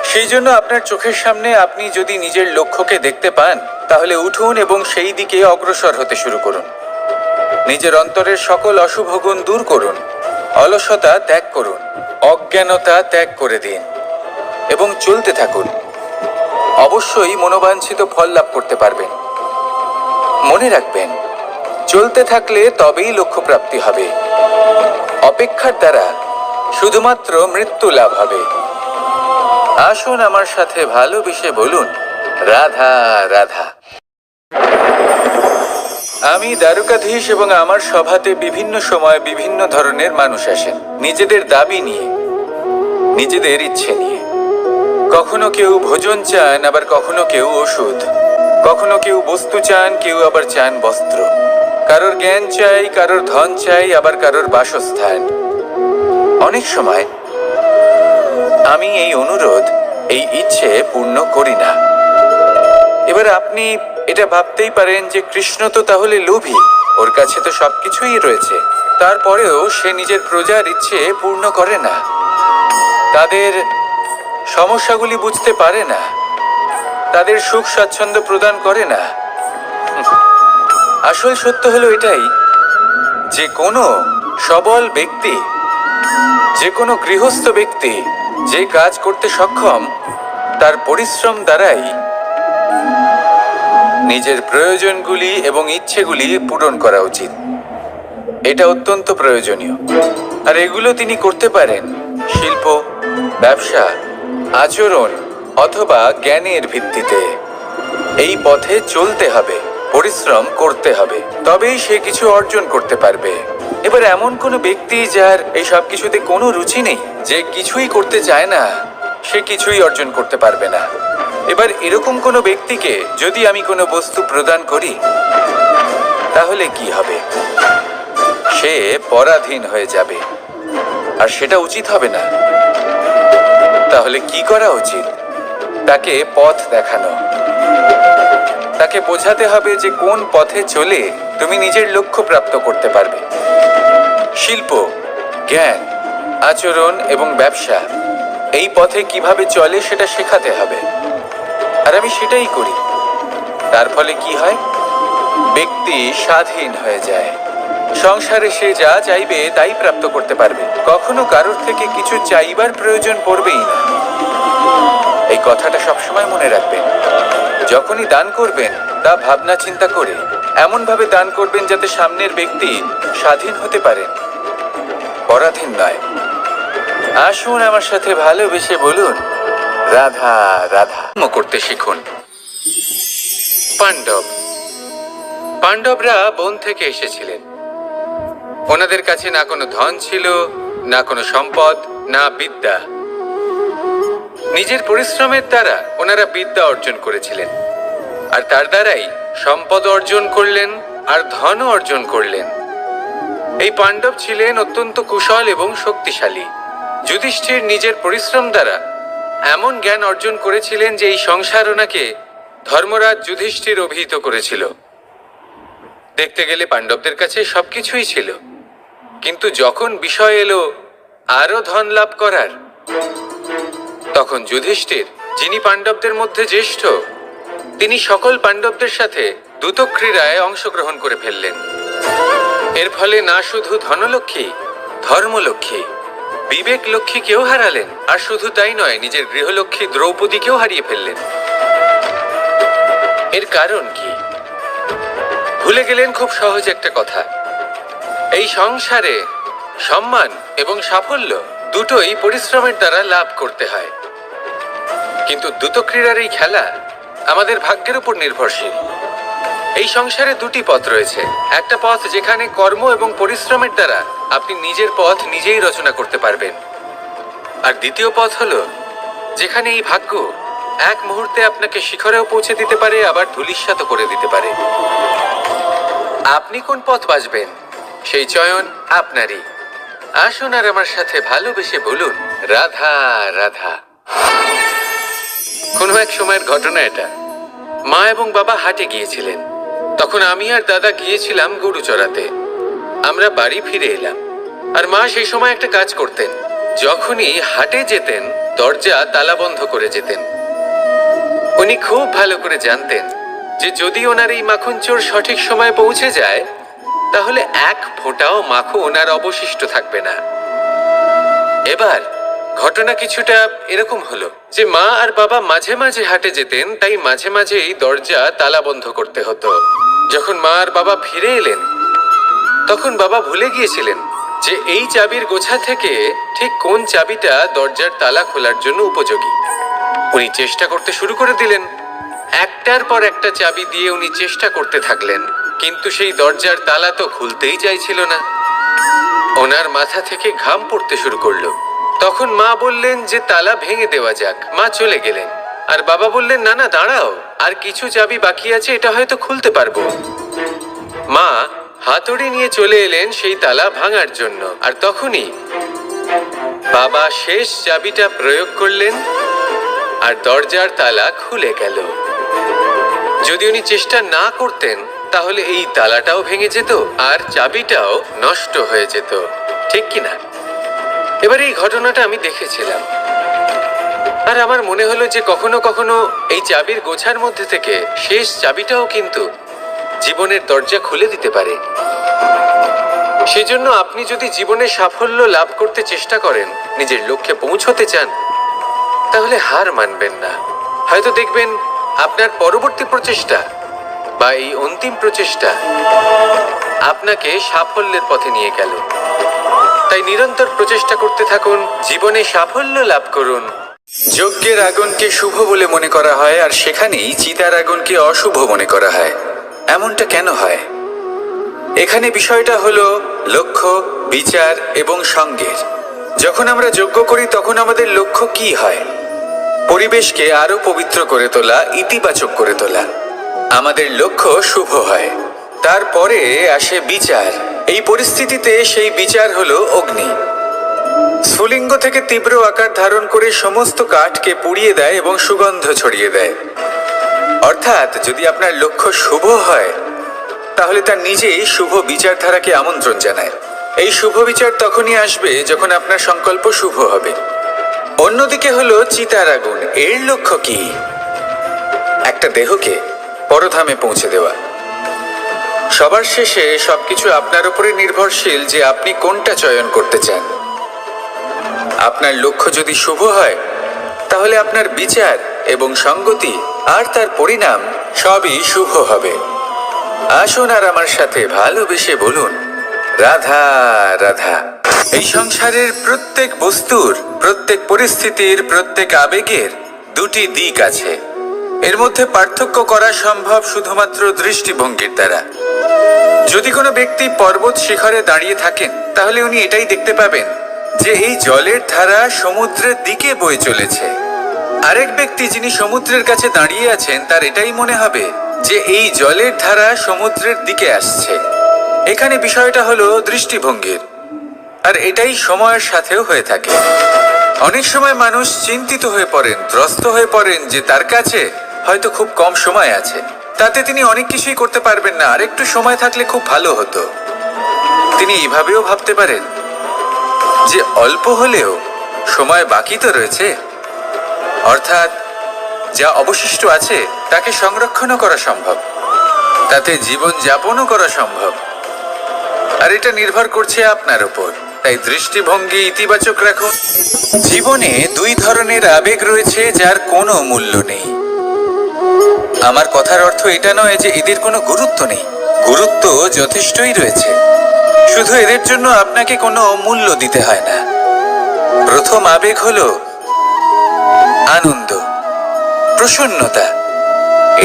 সেই জন্য আপনার চোখের সামনে আপনি যদি নিজের লক্ষ্যকে দেখতে পান, তাহলে উঠুন এবং সেই দিকে অগ্রসর হতে শুরু করুন। নিজের অন্তরের সকল অশুভ গুণ দূর করুন, অলসতা ত্যাগ করুন, অজ্ঞানতা ত্যাগ করে দিন এবং চলতে থাকুন। অবশ্যই মনোবাঞ্ছিত ফল লাভ করতে পারবেন। মনে রাখবেন, চলতে থাকলে তবেই লক্ষ্য প্রাপ্তি হবে। অপেক্ষার দ্বারা শুধুমাত্র মৃত্যু লাভ হবে। আসুন আমার সাথে ভালোবেসে বলুন, রাধা রাধা। আমি দ্বারকাধীশ এবং আমার সভাতে বিভিন্ন সময় বিভিন্ন ধরনের মানুষ আসেন, নিজেদের দাবি নিয়ে, নিজেদের ইচ্ছে নিয়ে। কখনো কেউ ভোজন চান, আবার কখনো কেউ ওষুধ। কখনো কেউ বস্তু চান, কেউ আবার চান বস্ত্র। কারোর জ্ঞান চাই, কারোর ধন চাই, আবার কারোর বাসস্থান। অনেক সময় আমি এই অনুরোধ, এই ইচ্ছে পূর্ণ করি না। এবার আপনি এটা ভাবতেই পারেন যে কৃষ্ণ তো তাহলে লোভী, ওর কাছে তো সবকিছুই রয়েছে, তারপরেও সে নিজের প্রজার ইচ্ছে পূর্ণ করে না, তাদের সমস্যাগুলি বুঝতে পারে না, তাদের সুখ স্বাচ্ছন্দ্য প্রদান করে না। আসল সত্য হলো এটাই যে কোনো সবল ব্যক্তি, যে কোনো গৃহস্থ ব্যক্তি যে কাজ করতে সক্ষম, তার পরিশ্রম দ্বারাই নিজের প্রয়োজনগুলি এবং ইচ্ছেগুলি পূরণ করা উচিত। এটা অত্যন্ত প্রয়োজনীয়। আর এগুলো তিনি করতে পারেন শিল্প, ব্যবসা, আচরণ অথবা জ্ঞানের ভিত্তিতে। এই পথে চলতে হবে, পরিশ্রম করতে হবে, তবেই সে কিছু অর্জন করতে পারবে। এবার এমন কোনো ব্যক্তি যার এই সব কিছুতে কোনো রুচি নেই, যে কিছুই করতে চায় না, সে কিছুই অর্জন করতে পারবে না। এবার এরকম কোনো ব্যক্তিকে যদি আমি কোনো বস্তু প্রদান করি, তাহলে কি হবে? সে পরাধীন হয়ে যাবে, আর সেটা উচিত হবে না। তাহলে কি করা উচিত? তাকে পথ দেখানো, তাকে বোঝাতে হবে যে কোন পথে চলে তুমি নিজের লক্ষ্য প্রাপ্ত করতে পারবে। শিল্প, জ্ঞান, আচরণ এবং ব্যবসা, এই পথে কিভাবে চলে সেটা শেখাতে হবে। আর আমি সেটাই করি। তার ফলে কি হয়? ব্যক্তি স্বাধীন হয়ে যায়। সংসারে সে যা চাইবে তাই প্রাপ্ত করতে পারবে, কখনো কারোর থেকে কিছু চাইবার প্রয়োজন পড়বেই না। এই কথাটা সবসময় মনে রাখবেন। যখনই দান করবেন তা ভাবনা চিন্তা করে এমন ভাবে দান করবেন যাতে সামনের ব্যক্তি স্বাধীন হতে পারেন, পরাধীন নয়। আসুন আমার সাথে ভালোবেসে বলুন, রাধা রাধা করতে শিখুন। পাণ্ডবরা বন থেকে এসেছিলেন। ওনাদের কাছে না কোনো ধন ছিল, না কোনো সম্পদ, না বিদ্যা। নিজের পরিশ্রমের দ্বারা ওনারা বিদ্যা অর্জন করেছিলেন, আর তার দ্বারাই সম্পদ অর্জন করলেন আর ধনও অর্জন করলেন। এই পাণ্ডব ছিলেন অত্যন্ত কুশল এবং শক্তিশালী। যুধিষ্ঠির নিজের পরিশ্রম দ্বারা এমন জ্ঞান অর্জন করেছিলেন যে এই সংসার ওনাকে ধর্মরাজ যুধিষ্ঠির অভিহিত করেছিল। দেখতে গেলে পাণ্ডবদের কাছে সবকিছুই ছিল, কিন্তু যখন বিষয় এলো আরো ধন লাভ করার, তখন যুধিষ্ঠির, যিনি পাণ্ডবদের মধ্যে জ্যেষ্ঠ, তিনি সকল পাণ্ডবদের সাথে দ্যুতক্রীড়ায় অংশগ্রহণ করে ফেললেন। এর ফলে না শুধু ধনলক্ষ্মী, ধর্মলক্ষ্মী, বিবেক লক্ষ্মীকেও হারালেন, আর শুধু তাই নয়, নিজের গৃহলক্ষ্মী দ্রৌপদীকেও হারিয়ে ফেললেন। এর কারণ কি? ভুলে গেলেন খুব সহজ একটা কথা, এই সংসারে সম্মান এবং সাফল্য দুটোই পরিশ্রমের দ্বারা লাভ করতে হয়। কিন্তু দ্যুতক্রীড়ার এই খেলা আমাদের ভাগ্যের উপর নির্ভরশীল। এই সংসারে দুটি পথ রয়েছে। একটা পথ যেখানে কর্ম এবং পরিশ্রমের দ্বারা আপনি নিজের পথ নিজেই রচনা করতে পারবেন, আর দ্বিতীয় পথ হলো যেখানে এই ভাগ্য এক মুহূর্তে আপনাকে শিখরেও পৌঁছে দিতে পারে, আবার ধূলিসাৎ করে দিতে পারে। আপনি কোন পথ বাছবেন সেই চয়ন আপনারই। আসুন আর আমার সাথে ভালোবেসে বলুন, রাধা রাধা। কোনো এক সময়ের ঘটনা এটা। মা এবং বাবা হাটে গিয়েছিলেন, তখন আমি আর দাদা গিয়েছিলাম গরু চড়াতে। আমরা বাড়ি ফিরে এলাম, আর মা সেই সময় একটা কাজ করতেন। যখনই হাটে যেতেন দরজা তালা বন্ধ করে যেতেন। উনি খুব ভালো করে জানতেন যে যদি ওনার এই মাখন চোর সঠিক সময়ে পৌঁছে যায় তাহলে এক ফোঁটাও মাখন ওনার অবশিষ্ট থাকবে না। এবার ঘটনা কিছুটা এরকম হলো যে মা আর বাবা মাঝে মাঝে হাটে যেতেন, তাই মাঝে মাঝেই দরজা তালা বন্ধ করতে হতো। যখন মা আর বাবা ফিরে এলেন তখন বাবা ভুলে গিয়েছিলেন যে এই চাবির গোছা থেকে ঠিক কোন চাবিটা দরজার তালা খোলার জন্য উপযোগী। উনি চেষ্টা করতে শুরু করে দিলেন। একটার পর একটা চাবি দিয়ে উনি চেষ্টা করতে থাকলেন, কিন্তু সেই দরজার তালা তো খুলতেই চাইছিল না। ওনার মাথা থেকে ঘাম পড়তে শুরু করলো। তখন মা বললেন যে তালা ভেঙে দেওয়া যাক। মা চলে গেলেন, আর বাবা বললেন না না দাঁড়াও, আর কিছু চাবি বাকি আছে, এটা হয়তো খুলতে পারবো। মা হাতুড়ি নিয়ে চলে এলেন সেই তালা ভাঙার জন্য, আর তখনই বাবা শেষ চাবিটা প্রয়োগ করলেন আর দরজার তালা খুলে গেল। যদি উনি চেষ্টা না করতেন তাহলে এই তালাটাও ভেঙে যেত আর চাবিটাও নষ্ট হয়ে যেত, ঠিক কিনা? এবার এই ঘটনাটা আমি দেখেছিলাম, আর আমার মনে হলো যে কখনো কখনো এই চাবির গোছার মধ্যে থেকে শেষ চাবিটাও কিন্তু জীবনের দরজা খুলে দিতে পারে। সেজন্য আপনি যদি জীবনে সাফল্য লাভ করতে চেষ্টা করেন, নিজের লক্ষ্যে পৌঁছতে চান, তাহলে হার মানবেন না। হয়তো দেখবেন আপনার পরবর্তী প্রচেষ্টা বা এই অন্তিম প্রচেষ্টা আপনাকে সাফল্যের পথে নিয়ে গেল। তাই নিরন্তর প্রচেষ্টা করতে থাকুন, জীবনে সাফল্য লাভ করুন। যজ্ঞের আগুনকে শুভ বলে মনে করা হয়, আর সেখানেই চিতার আগুনকে অশুভ মনে করা হয়। এমনটা কেন হয়? এখানে বিষয়টা হলো লক্ষ্য, বিচার এবং সঙ্গের। যখন আমরা যজ্ঞ করি তখন আমাদের লক্ষ্য কি হয়? পরিবেশকে আরো পবিত্র করে তোলা, ইতিবাচক করে তোলা। আমাদের লক্ষ্য শুভ হয়। তারপরে আসে বিচার। এই পরিস্থিতিতে সেই বিচার হলো অগ্নি। স্ফুলিঙ্গ থেকে তীব্র আকার ধারণ করে সমস্ত কাঠকে পুড়িয়ে দেয় এবং সুগন্ধ ছড়িয়ে দেয়। অর্থাৎ যদি আপনার লক্ষ্য শুভ হয় তাহলে তার নিজেই শুভ বিচারধারাকে আমন্ত্রণ জানায়। এই শুভ বিচার তখনই আসবে যখন আপনার সংকল্প শুভ হবে। অন্যদিকে হলো চিতার আগুন। এর লক্ষ্য কি? একটা দেহকে পরধামে পৌঁছে দেওয়া। সবার শেষে সবকিছু আপনার উপরে নির্ভরশীল যে আপনি কোনটা চয়ন করতে চান। আপনার লক্ষ্য যদি শুভ হয় তাহলে আপনার বিচার এবং সঙ্গতি আর তার পরিণাম সবই শুভ হবে। আসুন আর আমার সাথে ভালোবেসে বলুন, রাধা রাধা। এই সংসারের প্রত্যেক বস্তুর, প্রত্যেক পরিস্থিতির, প্রত্যেক আবেগের দুটি দিক আছে। এর মধ্যে পার্থক্য করা সম্ভব শুধুমাত্র দৃষ্টিভঙ্গির দ্বারা। যদি কোনো ব্যক্তি পর্বত শিখরে দাঁড়িয়ে থাকেন তাহলে উনি এটাই দেখতে পাবেন যে এই জলের ধারা সমুদ্রের দিকে বয়ে চলেছে। আরেক ব্যক্তি যিনি সমুদ্রের কাছে দাঁড়িয়ে আছেন তার এটাই মনে হবে যে এই জলের ধারা সমুদ্রের দিকে আসছে। এখানে বিষয়টা হলো দৃষ্টিভঙ্গির, আর এটাই সময়ের সাথেও হয়ে থাকে। অনেক সময় মানুষ চিন্তিত হয়ে পড়েন, ত্রস্ত হয়ে পড়েন যে তার কাছে হয়তো খুব কম সময় আছে, তাতে তিনি অনেক কিছুই করতে পারবেন না, আর একটু সময় থাকলে খুব ভালো হতো। তিনি এইভাবেও ভাবতে পারেন যে অল্প হলেও সময় বাকি তো রয়েছে, অর্থাৎ যা অবশিষ্ট আছে তাকে সংরক্ষণও করা সম্ভব, তাতে জীবন যাপনও করা সম্ভব। আর এটা নির্ভর করছে আপনার উপর। তাই দৃষ্টিভঙ্গি ইতিবাচক রাখুন। জীবনে দুই ধরনের আবেগ রয়েছে যার কোনো মূল্য নেই। আমার কথার অর্থ এটা নয় যে এদের কোনো গুরুত্ব নেই, গুরুত্ব যথেষ্টই রয়েছে, শুধু এদের জন্য আপনাকে কোনো মূল্য দিতে হয় না। প্রথম আবেগ হলো আনন্দ, প্রসন্নতা।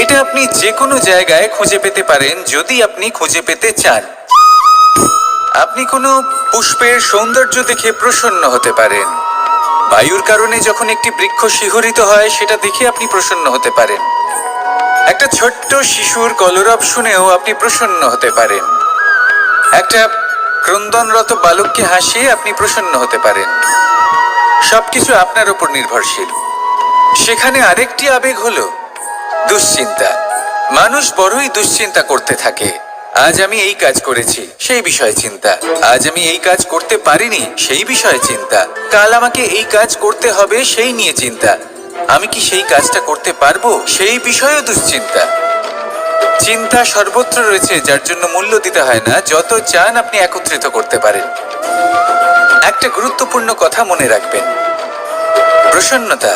এটা আপনি যে কোনো জায়গায় খুঁজে পেতে পারেন যদি আপনি খুঁজে পেতে চান। আপনি কোনো পুষ্পের সৌন্দর্য দেখে প্রসন্ন হতে পারেন। বায়ুর কারণে যখন একটি বৃক্ষ শিহরিত হয় সেটা দেখে আপনি প্রসন্ন হতে পারেন। একটা ছোট্ট শিশুর কলরব শুনেও আপনি প্রসন্ন হতে পারেন। একটা ক্রন্দনরত বালককে হাসিয়ে আপনি প্রসন্ন হতে পারেন। সবকিছু আপনার উপর নির্ভরশীল। সেখানে আরেকটি আবেগ হলো দুশ্চিন্তা। মানুষ বড়ই দুশ্চিন্তা করতে থাকে। আজ আমি এই কাজ করেছি, সেই বিষয়ে চিন্তা। আজ আমি এই কাজ করতে পারিনি, সেই বিষয়ে চিন্তা। কাল আমাকে এই কাজ করতে হবে, সেই নিয়ে চিন্তা। আমি কি সেই কাজটা করতে পারবো, সেই বিষয়েও দুশ্চিন্তা। চিন্তা সর্বত্র রয়েছে, যার জন্য মূল্য দিতে হয় না। যত চান আপনি একত্রিত করতে পারেন। একটা গুরুত্বপূর্ণ কথা মনে রাখবেন, প্রসন্নতা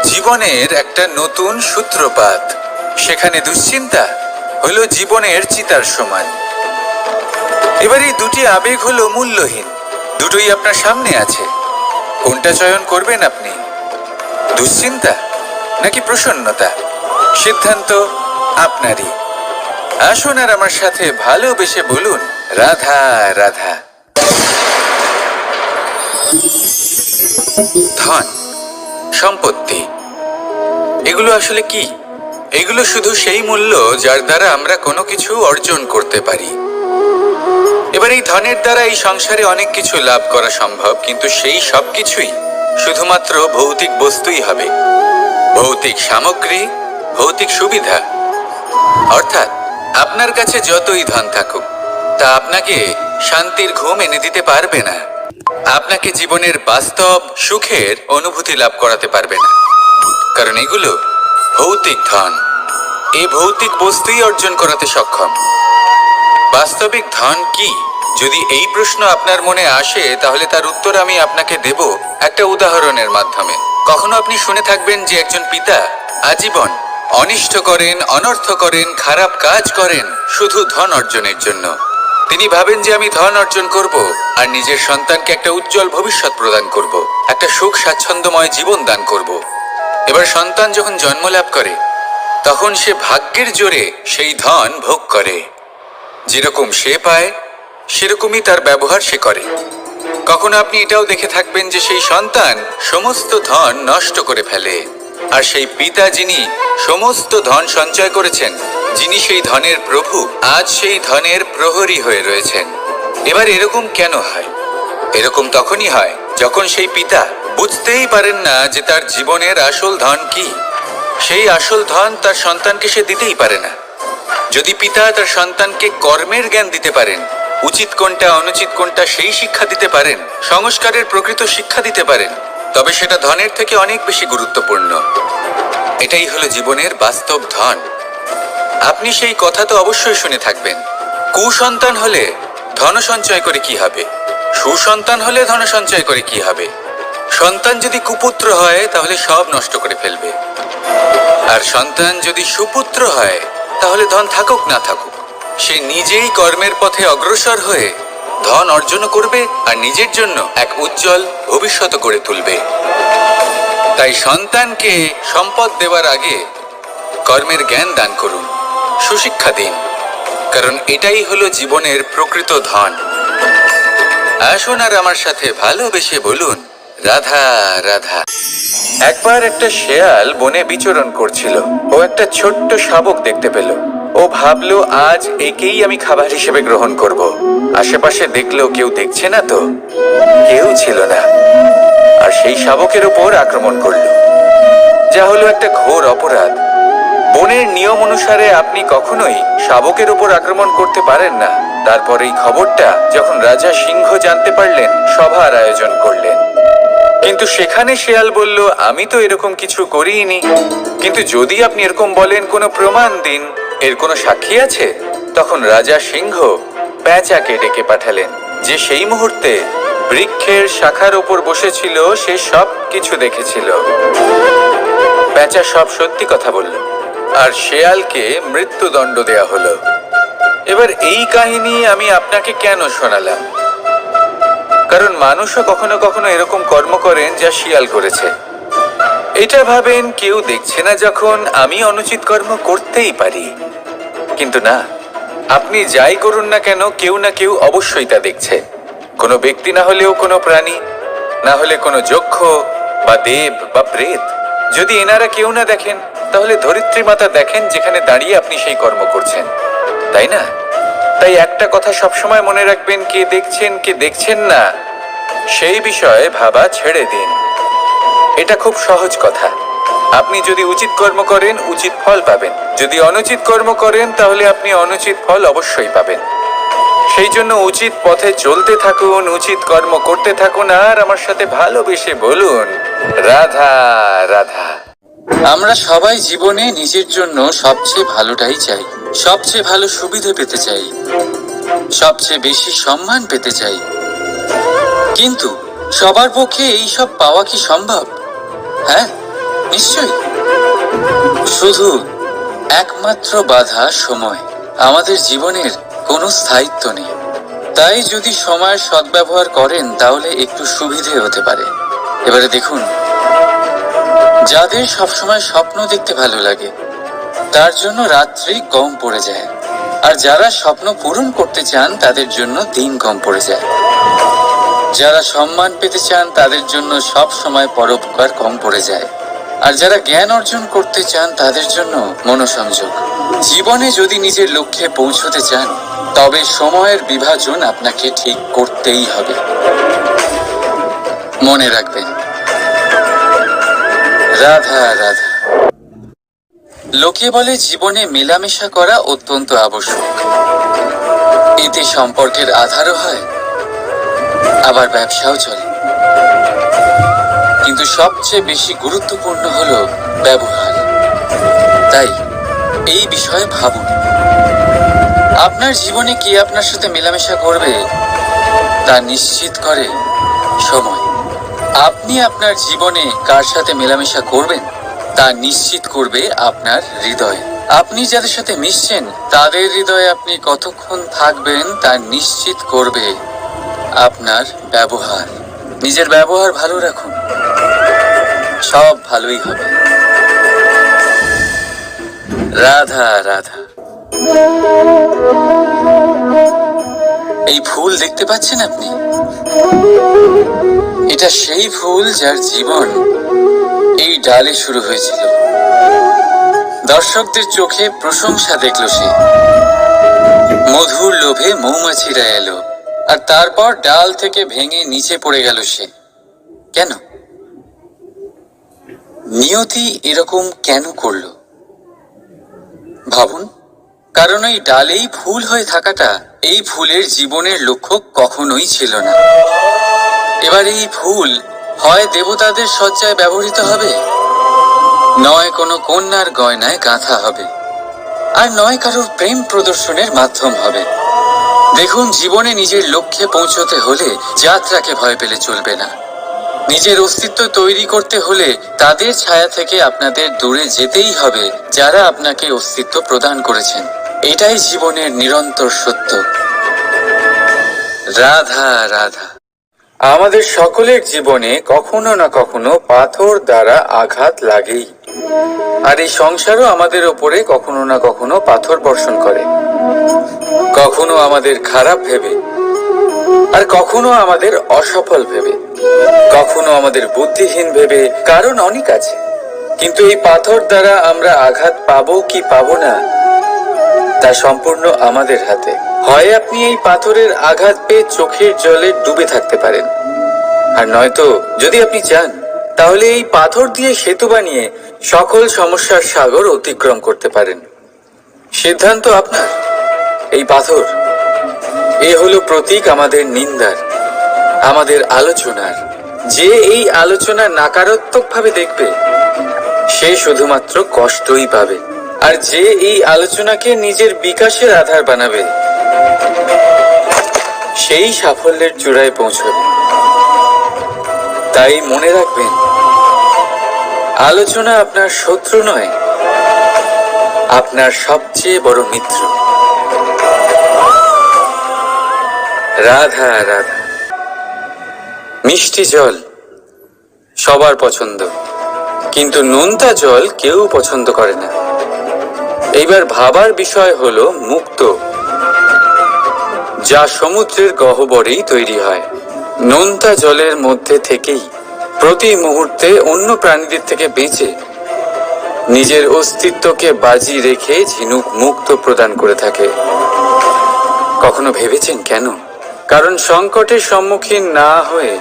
জীবনের একটা নতুন সূত্রপাত। সেখানে দুশ্চিন্তা হলো জীবনের চিতার সমান। এবার এই দুটি আবেগ হলো মূল্যহীন, দুটোই আপনার সামনে আছে। কোনটা চয়ন করবেন আপনি, দুশ্চিন্তা নাকি প্রসন্নতা? সিদ্ধান্ত আপনারই। আসুন আর আমার সাথে ভালোবেসে বলুন, রাধা রাধা। ধন, সম্পত্তি, এগুলো আসলে কি? এগুলো শুধু সেই মূল্য যার দ্বারা আমরা কোনো কিছু অর্জন করতে পারি। এবার এই ধনের দ্বারা এই সংসারে অনেক কিছু লাভ করা সম্ভব, কিন্তু সেই সব কিছুই শুধুমাত্র ভৌতিক বস্তুই হবে, ভৌতিক সামগ্রী, ভৌতিক সুবিধা। অর্থাৎ আপনার কাছে যতই ধন থাকুক তা আপনাকে শান্তির ঘুম এনে দিতে পারবে না, আপনাকে জীবনের বাস্তব সুখের অনুভূতি লাভ করাতে পারবে না, কারণ এগুলো ভৌতিক ধন। এই ভৌতিক বস্তুই অর্জন করাতে সক্ষম। বাস্তবিক ধন কি? যদি এই প্রশ্ন আপনার মনে আসে তাহলে তার উত্তর আমি আপনাকে দেব একটা উদাহরণের মাধ্যমে। কখনো আপনি শুনে থাকবেন যে একজন পিতা আজীবন অনিষ্ট করেন, অনর্থ করেন, খারাপ কাজ করেন শুধু ধন অর্জনের জন্য। তিনি ভাবেন যে আমি ধন অর্জন করব আর নিজের সন্তানকে একটা উজ্জ্বল ভবিষ্যৎ প্রদান করব, একটা সুখ স্বাচ্ছন্দ্যময় জীবন দান করব। এবার সন্তান যখন জন্ম লাভ করে তখন সে ভাগ্যের জোরে সেই ধন ভোগ করে। যেরকম সে পায় সেরকমই তার ব্যবহার সে করে। কখনো আপনি এটাও দেখে থাকবেন যে সেই সন্তান সমস্ত ধন নষ্ট করে ফেলে, আর সেই পিতা যিনি সমস্ত ধন সঞ্চয় করেছেন, যিনি সেই ধনের প্রভু, আজ সেই ধনের প্রহরী হয়ে রয়েছেন। এবার এরকম কেন হয়? এরকম তখনই হয় যখন সেই পিতা বুঝতেই পারেন না যে তার জীবনের আসল ধন কি। সেই আসল ধন তার সন্তানকে সে দিতেই পারে না। যদি পিতা তার সন্তানকে কর্মের জ্ঞান দিতে পারেন, উচিত কোনটা অনুচিত কোনটা সেই শিক্ষা দিতে পারেন, সংস্কারের প্রকৃত শিক্ষা দিতে পারেন, তবে সেটা ধনের থেকে অনেক বেশি গুরুত্বপূর্ণ। এটাই হলো জীবনের বাস্তব ধন। আপনি সেই কথা তো অবশ্যই শুনে থাকবেন, কুসন্তান হলে ধন সঞ্চয় করে কি হবে? সুসন্তান হলে ধন সঞ্চয় করে কি হবে? সন্তান যদি কুপুত্র হয় তাহলে সব নষ্ট করে ফেলবে, আর সন্তান যদি সুপুত্র হয় তাহলে ধন থাকুক না থাকুক সে নিজেই কর্মের পথে অগ্রসর হয়ে ধন অর্জন করবে আর নিজের জন্য এক উজ্জ্বল ভবিষ্যৎ করে তুলবে। তাই সন্তানকে সম্পদ দেওয়ার আগে কর্মের জ্ঞান দান করুন, সুশিক্ষা দিন, কারণ এটাই হলো জীবনের প্রকৃত ধন। আসুন আর আমার সাথে ভালোবেসে বলুন, রাধা রাধা। একবার একটা শেয়াল বনে বিচরণ করছিল। ও একটা ছোট্ট শাবক দেখতে পেল। ও ভাবলো, আজ একেই আমি খাবার হিসেবে গ্রহণ করব। আশেপাশে দেখলো কেউ দেখছে না তো, কেউ ছিল না, আর সেই শাবকের উপর আক্রমণ করলো, যা হলো একটা ঘোর অপরাধ। বনের নিয়ম অনুসারে আপনি কখনোই শাবকের উপর আক্রমণ করতে পারেন না। তারপর এই খবরটা যখন রাজা সিংহ জানতে পারলেন, সভার আয়োজন করলেন। কিন্তু সেখানে শেয়াল বলল, আমি তো এরকম কিছু করিনি। কিন্তু যদি আপনি এরকম বলেন, কোনো প্রমাণ দিন, এর কোনো সাক্ষী আছে? তখন রাজা সিংহ পেঁচাকে ডেকে পাঠালেন, যে সেই মুহূর্তে বৃক্ষের শাখার উপর বসেছিল, সে সব কিছু দেখেছিল। পেঁচা সব সত্যি কথা বলল, আর শেয়ালকে মৃত্যুদণ্ড দেয়া হলো। এবার এই কাহিনী আমি আপনাকে কেন শোনালাম? কারণ মানুষও কখনো কখনো এরকম কর্ম করেন যা শিয়াল করেছে। এটা ভাবেন কেউ দেখছে না, যখন আমি অনুচিত কর্ম করতেই পারি। কিন্তু না, আপনি যাই করুন না কেন, কেউ না কেউ অবশ্যই তা দেখছে। কোনো ব্যক্তি না হলেও কোনো প্রাণী, না হলে কোনো যক্ষ বা দেব বা প্রেত। যদি এনারা কেউ না দেখেন, তাহলে ধরিত্রী মাতা দেখেন, যেখানে দাঁড়িয়ে আপনি সেই কর্ম করছেন, তাই না? তাই একটা কথা সবসময় মনে রাখবেন, কে দেখছেন কে দেখছেন না সেই বিষয়ে ভাবা ছেড়ে দিন। এটা খুব সহজ কথা। আপনি যদি উচিত কর্ম করেন, উচিত ফল পাবেন। যদি অনুচিত কর্ম করেন, তাহলে আপনি অনুচিত ফল অবশ্যই পাবেন। সেই জন্য উচিত পথে চলতে থাকুন, উচিত কর্ম করতে থাকুন, আর আমার সাথে ভালোবেসে বলুন, রাধা রাধা। আমরা সবাই জীবনে নিজের জন্য সবচেয়ে ভালোটাই চাই, সবচেয়ে ভালো সুবিধে পেতে চাই, সবচেয়ে বেশি সম্মান পেতে চাই। কিন্তু সবার পক্ষে এই সব পাওয়া কি সম্ভব? হ্যাঁ, নিশ্চয়ই। শুধু একমাত্র বাধা সময়। আমাদের জীবনের কোনো স্থায়িত্ব নেই। তাই যদি সময়ের সদ্ব্যবহার করেন, তাহলে একটু সুবিধে হতে পারে। এবারে দেখুন, যাদের সবসময় স্বপ্ন দেখতে ভালো লাগে, তার জন্য রাত্রি কম পড়ে যায়। আর যারা স্বপ্ন পূরণ করতে চান, তাদের জন্য দিন কম পড়ে যায়। যারা সম্মান পেতে চান, তাদের জন্য সব সময় পরোপকার কম পড়ে যায়। আর যারা জ্ঞান অর্জন করতে চান, তাদের জন্য মনোসংযোগ। জীবনে যদি নিজের লক্ষ্যে পৌঁছতে চান, তবে সময়ের বিভাজন আপনাকে ঠিক করতেই হবে। মনে রাখবেন, রাধা রাধা। লোকে বলে জীবনে মেলামেশা করা অত্যন্ত আবশ্যক। এতে সম্পর্কের আধারও হয়, আবার ব্যবসাও চলে। কিন্তু সবচেয়ে বেশি গুরুত্বপূর্ণ হলো ব্যবহার। তাই এই বিষয়ে ভাবুন, আপনার জীবনে কে আপনার সাথে মেলামেশা করবে তা নিশ্চিত করে সময়। আপনি আপনার জীবনে কার সাথে মেলামেশা করবেন তা নিশ্চিত করবে আপনার হৃদয়। আপনি যাদের সাথে মিশছেন, তাদের হৃদয়ে আপনি কতক্ষণ থাকবেন তা নিশ্চিত করবে আপনার ব্যবহার। নিজের ব্যবহার ভালো রাখুন, সব ভালোই হবে। রাধা রাধা। এই ফুল দেখতে পাচ্ছেন আপনি? এটা সেই ফুল যার জীবন এই ডালে শুরু হয়েছিল। দর্শকদের চোখে প্রশংসা দেখলো সে। মধুর লোভে মৌমাছিরা এলো, আর তারপর ডাল থেকে ভেঙে নিচে পড়ে গেল সে। কেন? নিয়তি এরকম কেন করলো? ভাবুন। কারণ এই ডালেই ফুল হয়ে থাকাটা এই ফুলের জীবনের লক্ষ্য কখনোই ছিল না। এবার এই ফুল হয় দেবতাদের সজ্জায় ব্যবহৃত হবে, নয় কোনো কন্যার গয়নায় গাঁথা হবে, আর নয় কারোর প্রেম প্রদর্শনের মাধ্যম হবে। দেখুন, জীবনে নিজের লক্ষ্যে পৌঁছতে হলে যাত্রাকে ভয় পেলে চলবে না। নিজের অস্তিত্ব তৈরি করতে হলে তাদের ছায়া থেকে আপনাদের দূরে যেতেই হবে যারা আপনাকে অস্তিত্ব প্রদান করেছেন। এটাই জীবনের নিরন্তর সত্য। রাধা রাধা। আমাদের সকলের জীবনে কখনো না কখনো পাথর দ্বারা আঘাত লাগেই, আর এই সংসারও আমাদের ওপরে কখনো না কখনো পাথর বর্ষণ করে। কখনো আমাদের খারাপ ভেবে, আর কখনো আমাদের অসফল ভেবে, কখনো আমাদের বুদ্ধিহীন ভেবে। কারণ অনেক আছে, কিন্তু এই পাথর দ্বারা আমরা আঘাত পাবো কি পাবো না তা সম্পূর্ণ আমাদের হাতে। হয় আপনি এই পাথরের আঘাত পেয়ে চোখের জলে ডুবে থাকতে পারেন, আর নয়তো যদি আপনি চান তাহলে এই পাথর দিয়ে সেতু বানিয়ে সকল সমস্যার সাগর অতিক্রম করতে পারেন। সিদ্ধান্ত আপনার। এই পাথর এ হলো প্রতীক আমাদের নিন্দার, আমাদের আলোচনার। যে এই আলোচনা নাকারাত্মক ভাবে দেখবে সে শুধুমাত্র কষ্টই পাবে, আর যে এই আলোচনাকে নিজের বিকাশের আধার বানাবে সেই সাফল্যের চূড়ায় পৌঁছবে। তাই মনে রাখবেন, আলোচনা আপনার শত্রু নয়, আপনার সবচেয়ে বড় মিত্র। রাধা রাধা। মিষ্টি জল সবার পছন্দ, কিন্তু নোনতা জল কেউ পছন্দ করে না। এইবার ভাবার বিষয় হলো মুক্ত, যা সমুদ্রের গহ্বরেই তৈরি হয়। নোনতা জলের মধ্যে থেকেই প্রতি মুহূর্তে অন্য প্রাণীদের থেকে বেঁচে নিজের অস্তিত্বকে বাজি রেখে ঝিনুক মুক্ত প্রদান করে থাকে। কখনো ভেবেছেন কেন? কারণ সংকটের সম্মুখীন না হয়ে,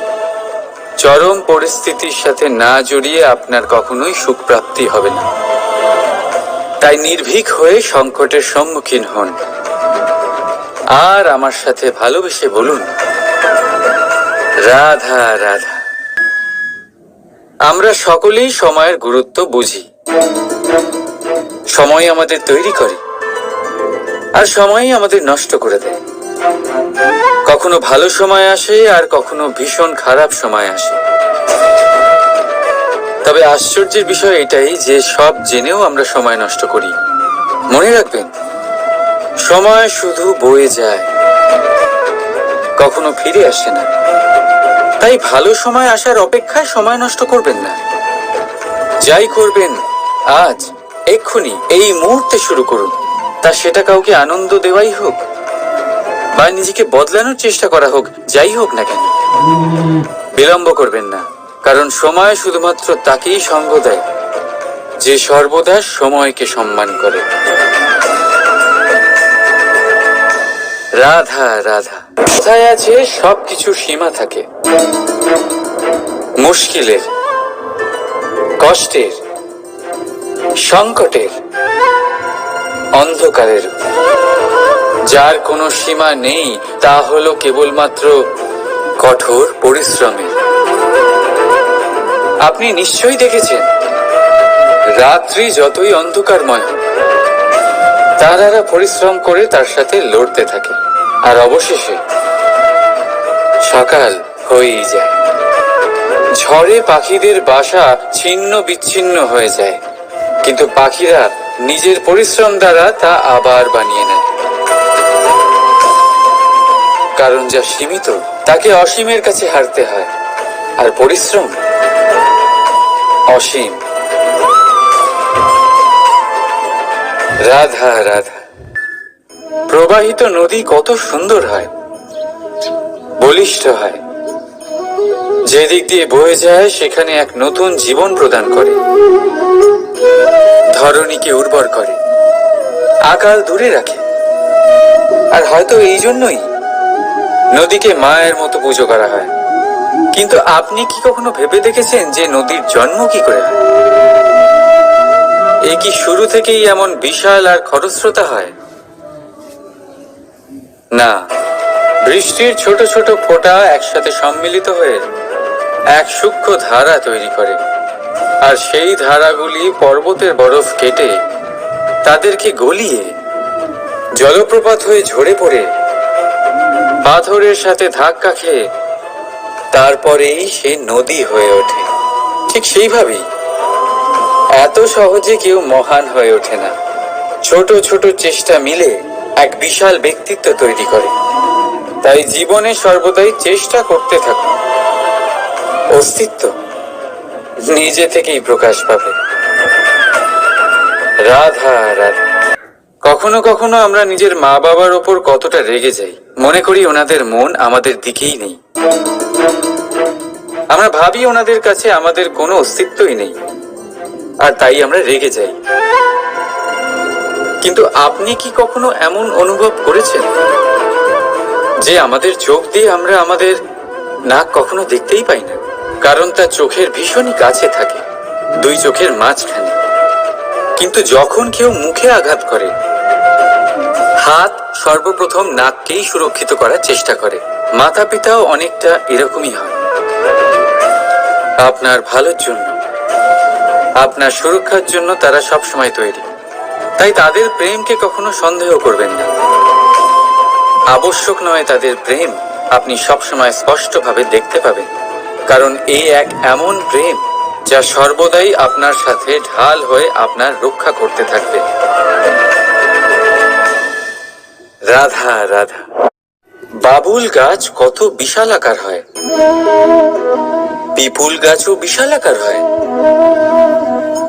চরম পরিস্থিতির সাথে না জড়িয়ে আপনার কখনোই সুখ প্রাপ্তি হবে না। তাই নির্ভীক হয়ে সংকটের সম্মুখীন হন, আর আমার সাথে ভালোবেসে বলুন, রাধা রাধা। আমরা সকলেই সময়ের গুরুত্ব বুঝি। সময় আমাদের তৈরি করে, আর সময়ই আমাদের নষ্ট করে দেয়। কখনো ভালো সময় আসে, আর কখনো ভীষণ খারাপ সময় আসে। তবে আশ্চর্যের বিষয় এটাই যে সব জেনেও আমরা সময় নষ্ট করি। মনে রাখবেন, সময় শুধু বয়ে যায়, কখনো ফিরে আসে না। তাই ভালো সময় আসার অপেক্ষায় সময় নষ্ট করবেন না। যাই করবেন আজ, এক্ষুনি, এই মুহূর্তে শুরু করুন। তা সেটা কাউকে আনন্দ দেওয়াই হোক, বা নিজেকে বদলানোর চেষ্টা করা হোক, যাই হোক না কেন, বিলম্ব করবেন না। কারণ সময় শুধুমাত্র তাকেই সঙ্গ দেয় যে সর্বদা সময়কে সম্মান করে। রাধা রাধা। কোথায় আছে সবকিছু সীমা থাকে, মুশকিলের, কষ্টের, সংকটের, অন্ধকারের। যার কোনো সীমা নেই তা হলো কেবলমাত্র কঠোর পরিশ্রমের। আপনি নিশ্চয়ই দেখেছেন, রাত্রি যতই অন্ধকারময় হোক, তারারা পরিশ্রম করে তার সাথে লড়তে থাকে, আর অবশেষে সকাল হয়েই যায়। ঝড়ে পাখিদের বাসা ছিন্ন বিচ্ছিন্ন হয়ে যায়, কিন্তু পাখিরা নিজের পরিশ্রম দ্বারা তা আবার বানিয়ে নেয়। কারণ যা সীমিত তাকে অসীমের কাছে হারতে হয়, আর পরিশ্রম অসীম। রাধা রাধা। প্রবাহিত নদী কত সুন্দর হয়, বলিষ্ঠ হয়। যেদিক দিয়ে বয়ে যায় সেখানে এক নতুন জীবন প্রদান করে, ধরণীকে উর্বর করে, আকাল দূরে রাখে। আর হয়তো এই জন্যই নদীকে মায়ের মতো পুজো করা হয়। কিন্তু আপনি কি কখনো ভেবে দেখেছেন যে নদীর জন্ম কি করে হয়? এ কি শুরু থেকেই এমন বিশাল আর খরস্রোতা হয়? না, বৃষ্টির ছোট ছোট ফোঁটা একসাথে সম্মিলিত হয়ে এক সূক্ষ্ম ধারা তৈরি করে, আর সেই ধারাগুলি পর্বতের বরফ কেটে তাদেরকে গলিয়ে জলপ্রপাত হয়ে ঝরে পড়ে পাথরের সাথে ধাক্কা খেয়ে তারপরেই সে নদী হয়ে ওঠে। ঠিক সেইভাবেই এত সহজে কেউ মহান হয়ে ওঠে না। ছোট ছোট চেষ্টা মিলে এক বিশাল ব্যক্তিত্ব তৈরি করে। তাই জীবনে সর্বদাই চেষ্টা করতে থাকুন। অস্তিত্ব নিজে থেকেই প্রকাশ পাবে। রাধা রাধা। কখনো কখনো আমরা নিজের মা বাবার ওপর কতটা রেগে যাই, মনে করি ওনাদের মন আমাদের দিকেই নেই। আমরা ভাবি ওনাদের কাছে আমাদের কোনো অস্তিত্বই নেই, আর তাই আমরা রেগে যাই। কিন্তু আপনি কি কখনো এমন অনুভব করেছেন যে আমাদের চোখ দিয়ে আমরা আমাদের নাক কখনো দেখতেই পাই না, কারণ তা চোখের ভীষণই কাছে থাকে, দুই চোখের মাঝখানে। কিন্তু যখন কেউ মুখে আঘাত করে, হাত সর্বপ্রথম নাককেই সুরক্ষিত করার চেষ্টা করে। মাতা পিতাও অনেকটা এরকমই হয়। আপনার ভালোর জন্য, আপনার সুরক্ষার জন্য তারা সবসময় তৈরি। তাই তাদের প্রেমকে কখনো সন্দেহ করবেন না। আবশ্যক নয় তাদের প্রেম আপনি সবসময় স্পষ্টভাবে দেখতে পাবেন, কারণ এই এক এমন প্রেম যা সর্বদাই আপনার সাথে ঢাল হয়ে আপনার রক্ষা করতে থাকবে। রাধা রাধা। বাবুল গাছ কত বিশালাকার হয়, পিপুল গাছও বিশালাকার হয়।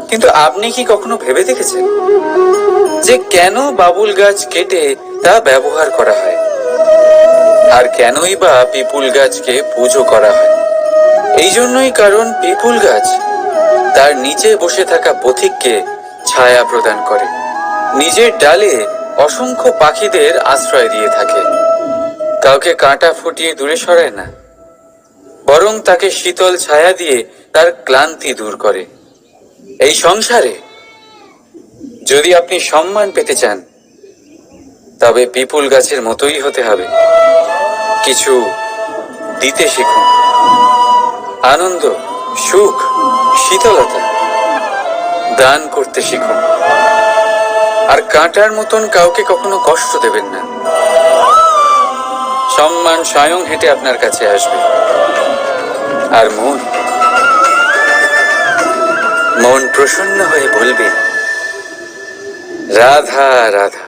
কিন্তু আপনি কি কখনো ভেবে দেখেছেন যে কেন বাবুল গাছ কেটে তা ব্যবহার করা হয়, আর কেনই বা পিপুল গাছকে পুজো করা হয়? এই জন্যই, কারণ পিপুল গাছ তার নিচে বসে থাকা পথিককে ছায়া প্রদান করে, নিজের ডালে অসংখ্য পাখিদের আশ্রয় দিয়ে থাকে, কাউকে কাঁটা ফুটিয়ে দূরে সরায় না, বরং তাকে শীতল ছায়া দিয়ে তার ক্লান্তি দূর করে। এই সংসারে যদি আপনি সম্মান পেতে চান, তবে পিপুল গাছের মতোই হতে হবে। কিছু দিতে শিখুন, আনন্দ, সুখ, শীতলতা দান করতে শিখুন। আর কাঁটার মতন কাউকে কখনো কষ্ট দেবেন না। সম্মান স্বয়ং হেঁটে আপনার কাছে আসবে। আর মন প্রসন্ন হয়ে বলবে, রাধা রাধা।